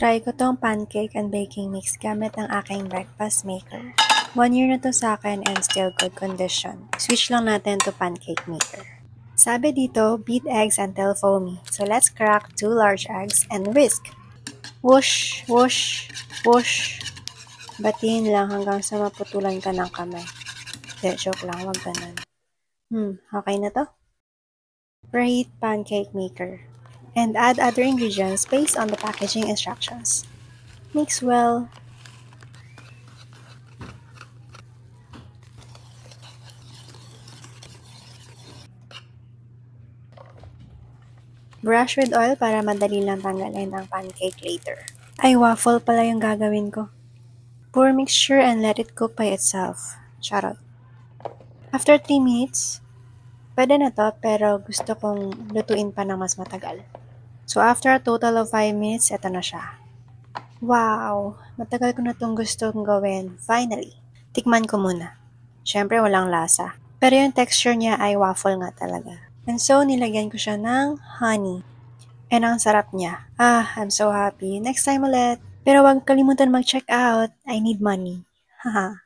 Try ko tong pancake and baking mix gamit ang aking breakfast maker. 1 year na to sa akin and still good condition. Switch lang natin to pancake maker. Sabi dito, beat eggs until foamy. So let's crack 2 large eggs and whisk. Whoosh, whoosh, whoosh. Batiin lang hanggang sa maputulan ka ng kamay. Joke lang, wag ganun. Okay na to? Preheat pancake maker. And add other ingredients based on the packaging instructions. Mix well. Brush with oil para madali lang tanggalin ang pancake later. Ay, waffle pala yung gagawin ko. Pour mixture and let it cook by itself. Charot. After 3 minutes, pwede na to pero gusto kong lutuin pa ng mas matagal. So after a total of 5 minutes, eto na siya. Wow! Matagal ko na itong gustong gawin. Finally! Tikman ko muna. Siyempre walang lasa. Pero yung texture niya ay waffle nga talaga. And so, nilagyan ko siya ng honey. And ang sarap niya. I'm so happy. Next time ulit. Pero wag kalimutan mag-check out. I need money. Haha.